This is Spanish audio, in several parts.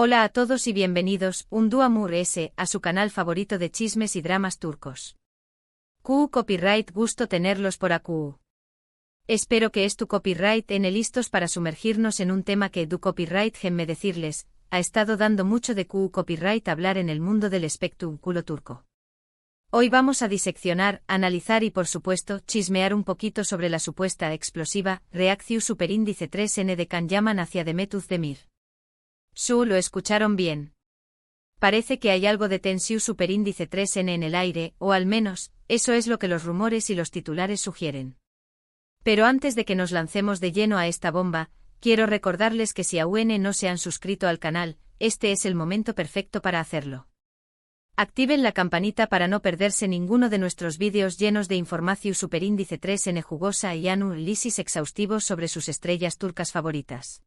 Hola a todos y bienvenidos, un Duamur S, a su canal favorito de chismes y dramas turcos. QU Copyright, gusto tenerlos por AQU. Espero que es tu copyright en listos para sumergirnos en un tema que du copyright me decirles, ha estado dando mucho de QU Copyright hablar en el mundo del espectáculo turco. Hoy vamos a diseccionar, analizar y por supuesto, chismear un poquito sobre la supuesta explosiva reacción superíndice 3N de Can Yaman hacia Demet Özdemir. Lo escucharon bien. Parece que hay algo de tensión superíndice 3N en el aire, o al menos, eso es lo que los rumores y los titulares sugieren. Pero antes de que nos lancemos de lleno a esta bomba, quiero recordarles que si aún no se han suscrito al canal, este es el momento perfecto para hacerlo. Activen la campanita para no perderse ninguno de nuestros vídeos llenos de información superíndice 3N jugosa y análisis exhaustivos sobre sus estrellas turcas favoritas.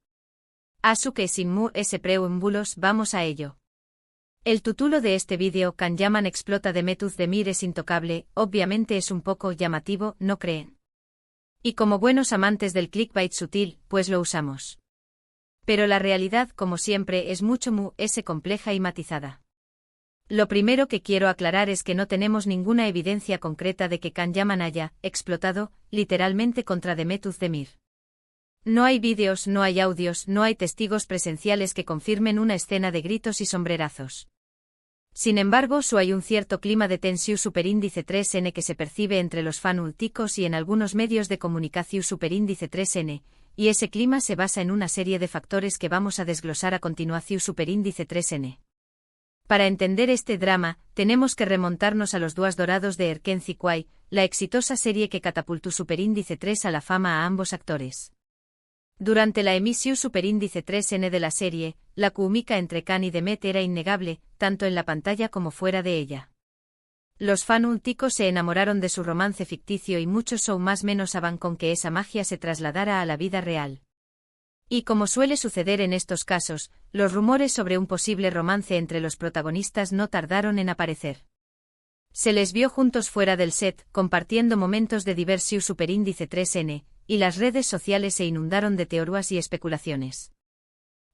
Así que sin más preámbulos, vamos a ello. El título de este vídeo, Can Yaman explota Demet Özdemir es intocable, obviamente es un poco llamativo, ¿no creen? Y como buenos amantes del clickbait sutil, pues lo usamos. Pero la realidad, como siempre, es mucho más compleja y matizada. Lo primero que quiero aclarar es que no tenemos ninguna evidencia concreta de que Can Yaman haya explotado, literalmente contra Demet Özdemir. No hay vídeos, no hay audios, no hay testigos presenciales que confirmen una escena de gritos y sombrerazos. Sin embargo, hay un cierto clima de tensión superíndice 3N que se percibe entre los fanáticos y en algunos medios de comunicación superíndice 3N, y ese clima se basa en una serie de factores que vamos a desglosar a continuación superíndice 3N. Para entender este drama, tenemos que remontarnos a los Duas Dorados de Erken Zikuay, la exitosa serie que catapultó superíndice 3 a la fama a ambos actores. Durante la emisión superíndice 3N de la serie, la química entre Can y Demet era innegable, tanto en la pantalla como fuera de ella. Los fanáticos se enamoraron de su romance ficticio y muchos más menos aban con que esa magia se trasladara a la vida real. Y como suele suceder en estos casos, los rumores sobre un posible romance entre los protagonistas no tardaron en aparecer. Se les vio juntos fuera del set, compartiendo momentos de diversión superíndice 3N, y las redes sociales se inundaron de teorías y especulaciones.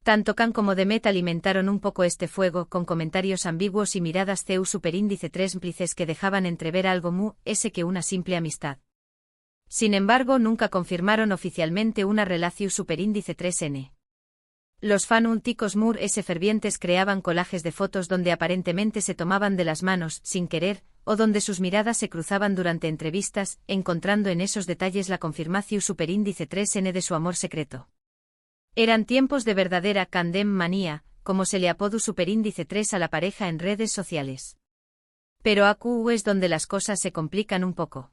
Tanto Can como Demet alimentaron un poco este fuego con comentarios ambiguos y miradas superíndice 3 que dejaban entrever algo más que una simple amistad. Sin embargo, nunca confirmaron oficialmente una relación superíndice 3N. Los fanáticos fervientes creaban collages de fotos donde aparentemente se tomaban de las manos, sin querer, o donde sus miradas se cruzaban durante entrevistas, encontrando en esos detalles la confirmación superíndice 3N de su amor secreto. Eran tiempos de verdadera candem manía, como se le apodó superíndice 3 a la pareja en redes sociales. Pero AQU es donde las cosas se complican un poco.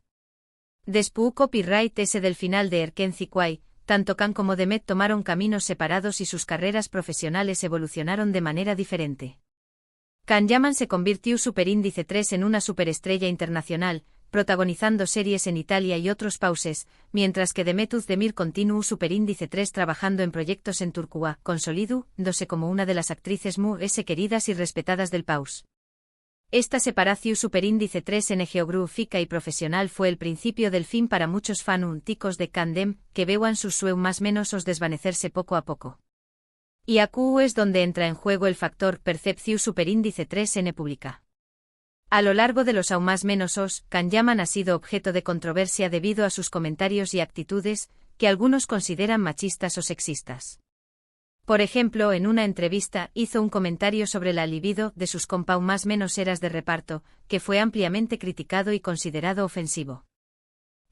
Después copyright ese del final de Erken Zikuay, tanto Can como Demet tomaron caminos separados y sus carreras profesionales evolucionaron de manera diferente. Can Yaman se convirtió superíndice 3 en una superestrella internacional, protagonizando series en Italia y otros países, mientras que Demet Özdemir continuó superíndice 3 trabajando en proyectos en Turquía, consolidándose como una de las actrices más queridas y respetadas del país. Esta separación superíndice 3N geográfica y profesional fue el principio del fin para muchos fanáticos de Candem, que vean sus sueños más menos desvanecerse poco a poco. Y AQU es donde entra en juego el factor percepción superíndice 3N pública. A lo largo de los aún más menos Can Yaman ha sido objeto de controversia debido a sus comentarios y actitudes, que algunos consideran machistas o sexistas. Por ejemplo, en una entrevista hizo un comentario sobre la libido de sus compa más menos eras de reparto, que fue ampliamente criticado y considerado ofensivo.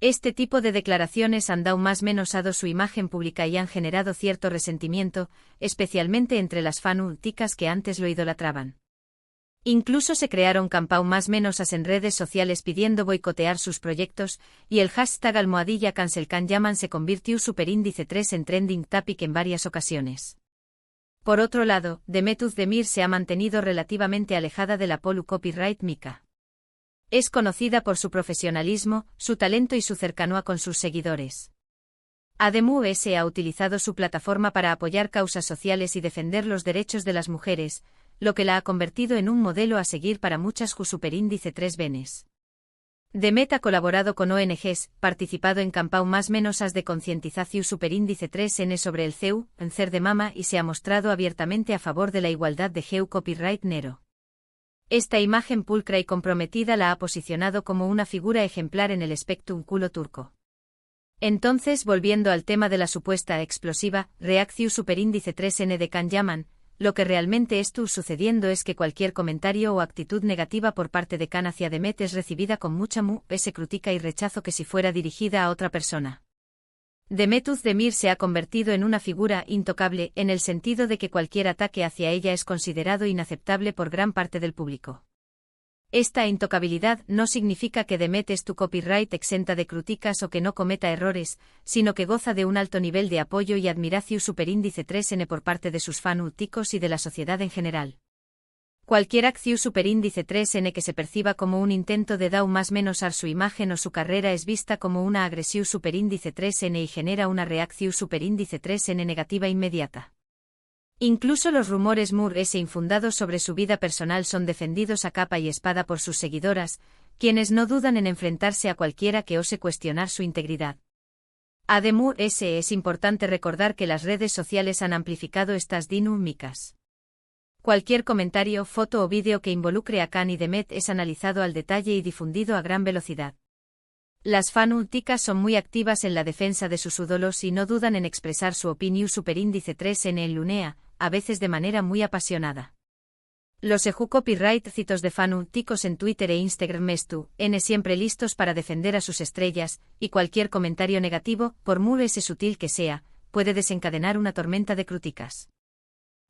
Este tipo de declaraciones han dado más menos a su imagen pública y han generado cierto resentimiento, especialmente entre las fanáticas que antes lo idolatraban. Incluso se crearon campau más menos en redes sociales pidiendo boicotear sus proyectos, y el hashtag #cancel Can Yaman se convirtió superíndice 3 en trending topic en varias ocasiones. Por otro lado, Demet Özdemir se ha mantenido relativamente alejada de la polu copyright mica. Es conocida por su profesionalismo, su talento y su cercanía con sus seguidores. Además, ha utilizado su plataforma para apoyar causas sociales y defender los derechos de las mujeres, lo que la ha convertido en un modelo a seguir para muchas superíndice 3 venes. Demet ha colaborado con ONGs, participado en campañas más menosas de concientización superíndice 3N sobre el CEU, cáncer de mama y se ha mostrado abiertamente a favor de la igualdad de GEU copyright Nero. Esta imagen pulcra y comprometida la ha posicionado como una figura ejemplar en el espectrum culo turco. Entonces, volviendo al tema de la supuesta explosiva reacción superíndice 3N de Can Yaman, lo que realmente está sucediendo es que cualquier comentario o actitud negativa por parte de Can hacia Demet es recibida con mucha crítica y rechazo que si fuera dirigida a otra persona. Demet Özdemir se ha convertido en una figura intocable en el sentido de que cualquier ataque hacia ella es considerado inaceptable por gran parte del público. Esta intocabilidad no significa que Demet es tu copyright exenta de críticas o que no cometa errores, sino que goza de un alto nivel de apoyo y admiración superíndice 3N por parte de sus fanáticos y de la sociedad en general. Cualquier acción superíndice 3N que se perciba como un intento de dar más menosar su imagen o su carrera es vista como una agresión superíndice 3N y genera una reacción superíndice 3N negativa inmediata. Incluso los rumores infundados sobre su vida personal son defendidos a capa y espada por sus seguidoras, quienes no dudan en enfrentarse a cualquiera que ose cuestionar su integridad. Además, es importante recordar que las redes sociales han amplificado estas dinámicas. Cualquier comentario, foto o vídeo que involucre a Can y Demet es analizado al detalle y difundido a gran velocidad. Las fanáticas son muy activas en la defensa de sus ídolos y no dudan en expresar su opinión superíndice 3N en Lunea, a veces de manera muy apasionada. Los EU copyright citos de fanáticos en Twitter e Instagram están siempre listos para defender a sus estrellas, y cualquier comentario negativo, por muy sutil que sea, puede desencadenar una tormenta de críticas.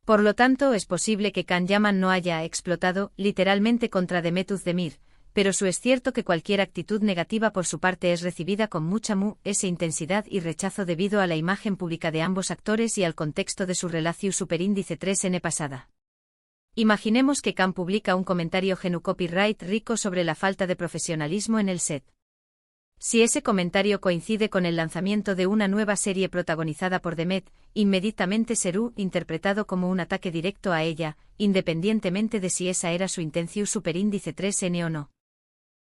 Por lo tanto, es posible que Can Yaman no haya explotado literalmente contra Demet Özdemir, pero es cierto que cualquier actitud negativa por su parte es recibida con mucha intensidad y rechazo debido a la imagen pública de ambos actores y al contexto de su relación superíndice 3N pasada. Imaginemos que Can publica un comentario GNU copyright rico sobre la falta de profesionalismo en el set. Si ese comentario coincide con el lanzamiento de una nueva serie protagonizada por Demet, inmediatamente será interpretado como un ataque directo a ella, independientemente de si esa era su intención superíndice 3N o no.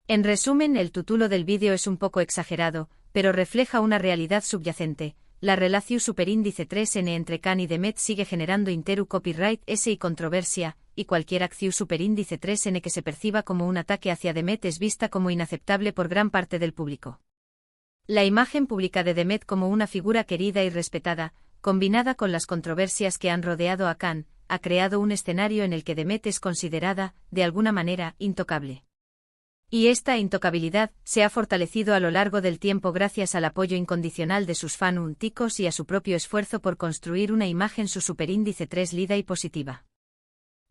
En resumen, el título del vídeo es un poco exagerado, pero refleja una realidad subyacente. La relación superíndice 3N entre Can y Demet sigue generando interu copyright y controversia, y cualquier acción superíndice 3N que se perciba como un ataque hacia Demet es vista como inaceptable por gran parte del público. La imagen pública de Demet como una figura querida y respetada, combinada con las controversias que han rodeado a Can, ha creado un escenario en el que Demet es considerada, de alguna manera, intocable. Y esta intocabilidad se ha fortalecido a lo largo del tiempo gracias al apoyo incondicional de sus fanáticos y a su propio esfuerzo por construir una imagen su superíndice 3 lida y positiva.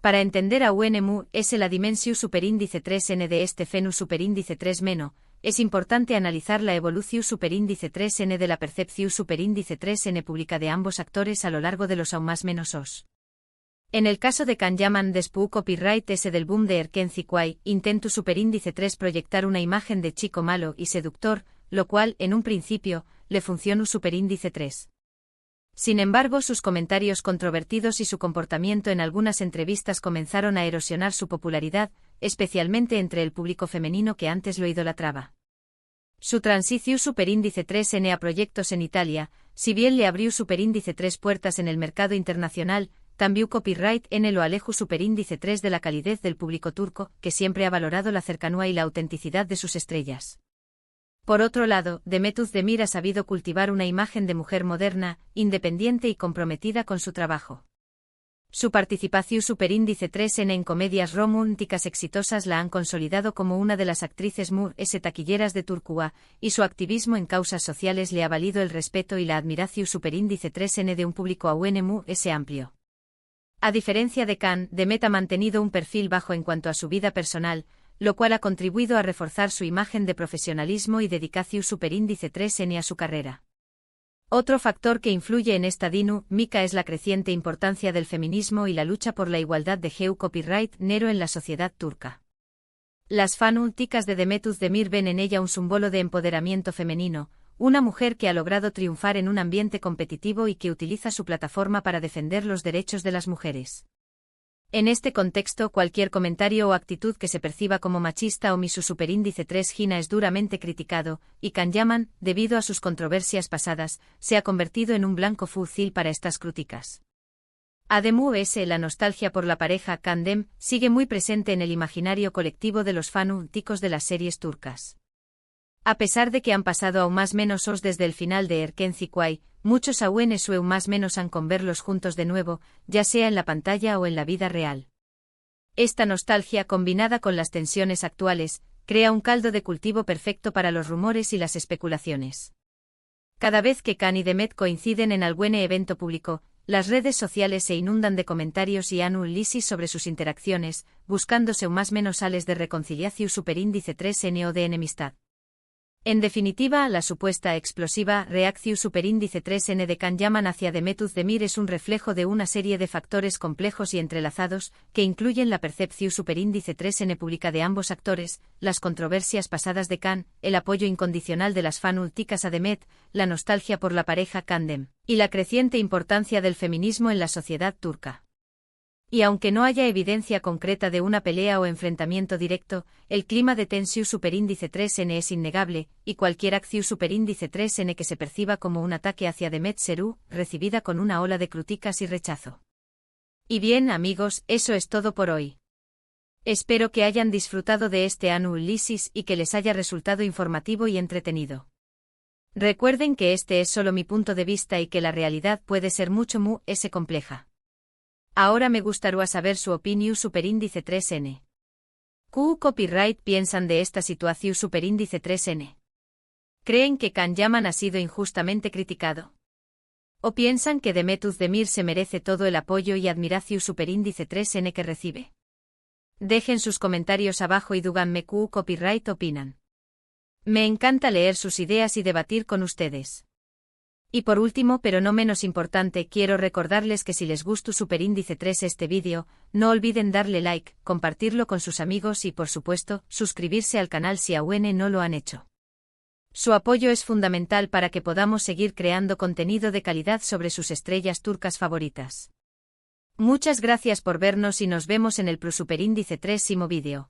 Para entender a UNMU la dimensión superíndice 3N de este fenómeno superíndice 3 meno, es importante analizar la evolución superíndice 3N de la percepción superíndice 3N pública de ambos actores a lo largo de los aún más menosos. En el caso de Can Yaman después copyright del boom de Erkenci Kwai, intento superíndice 3 proyectar una imagen de chico malo y seductor, lo cual, en un principio, le funcionó superíndice 3. Sin embargo, sus comentarios controvertidos y su comportamiento en algunas entrevistas comenzaron a erosionar su popularidad, especialmente entre el público femenino que antes lo idolatraba. Su transición superíndice 3N a proyectos en Italia, si bien le abrió superíndice 3 puertas en el mercado internacional, también copyright N lo alejo superíndice 3 de la calidez del público turco, que siempre ha valorado la cercanía y la autenticidad de sus estrellas. Por otro lado, Demet Özdemir ha sabido cultivar una imagen de mujer moderna, independiente y comprometida con su trabajo. Su participación superíndice 3N en comedias románticas exitosas la han consolidado como una de las actrices taquilleras de Turquía, y su activismo en causas sociales le ha valido el respeto y la admiración superíndice 3N de un público aún amplio. A diferencia de Can, Demet ha mantenido un perfil bajo en cuanto a su vida personal, lo cual ha contribuido a reforzar su imagen de profesionalismo y dedicación superíndice 3N a su carrera. Otro factor que influye en esta dinámica es la creciente importancia del feminismo y la lucha por la igualdad de GEU copyright Nero en la sociedad turca. Las fanáticas de Demet Özdemir ven en ella un símbolo de empoderamiento femenino, una mujer que ha logrado triunfar en un ambiente competitivo y que utiliza su plataforma para defender los derechos de las mujeres. En este contexto, cualquier comentario o actitud que se perciba como machista o mi su superíndice 3 Gina es duramente criticado, y Can Yaman, debido a sus controversias pasadas, se ha convertido en un blanco fácil para estas críticas. Además, la nostalgia por la pareja Kandem sigue muy presente en el imaginario colectivo de los fanáticos de las series turcas. A pesar de que han pasado aún más menos os desde el final de Erken Zikway, muchos aún sueñan más menos han con verlos juntos de nuevo, ya sea en la pantalla o en la vida real. Esta nostalgia, combinada con las tensiones actuales, crea un caldo de cultivo perfecto para los rumores y las especulaciones. Cada vez que Can y Demet coinciden en algún evento público, las redes sociales se inundan de comentarios y análisis sobre sus interacciones, buscándose un más menos ales de reconciliación superíndice 3N o de enemistad. En definitiva, la supuesta explosiva reacción superíndice 3N de Can Yaman hacia Demet Özdemir es un reflejo de una serie de factores complejos y entrelazados, que incluyen la percepción superíndice 3N pública de ambos actores, las controversias pasadas de Can, el apoyo incondicional de las fanáticas a Demet, la nostalgia por la pareja Kandem, y la creciente importancia del feminismo en la sociedad turca. Y aunque no haya evidencia concreta de una pelea o enfrentamiento directo, el clima de tensión superíndice 3N es innegable, y cualquier acción superíndice 3N que se perciba como un ataque hacia Demet será recibida con una ola de críticas y rechazo. Y bien, amigos, eso es todo por hoy. Espero que hayan disfrutado de este análisis y que les haya resultado informativo y entretenido. Recuerden que este es solo mi punto de vista y que la realidad puede ser mucho más compleja. Ahora me gustaría saber su opinión superíndice 3N. ¿Qué copyright piensan de esta situación superíndice 3N? ¿Creen que Can Yaman ha sido injustamente criticado? ¿O piensan que Demet Özdemir se merece todo el apoyo y admiración superíndice 3N que recibe? Dejen sus comentarios abajo y díganme qué copyright opinan. Me encanta leer sus ideas y debatir con ustedes. Y por último, pero no menos importante, quiero recordarles que si les gustó superíndice 3 este vídeo, no olviden darle like, compartirlo con sus amigos y por supuesto, suscribirse al canal si aún no lo han hecho. Su apoyo es fundamental para que podamos seguir creando contenido de calidad sobre sus estrellas turcas favoritas. Muchas gracias por vernos y nos vemos en el superíndice 3 vídeo.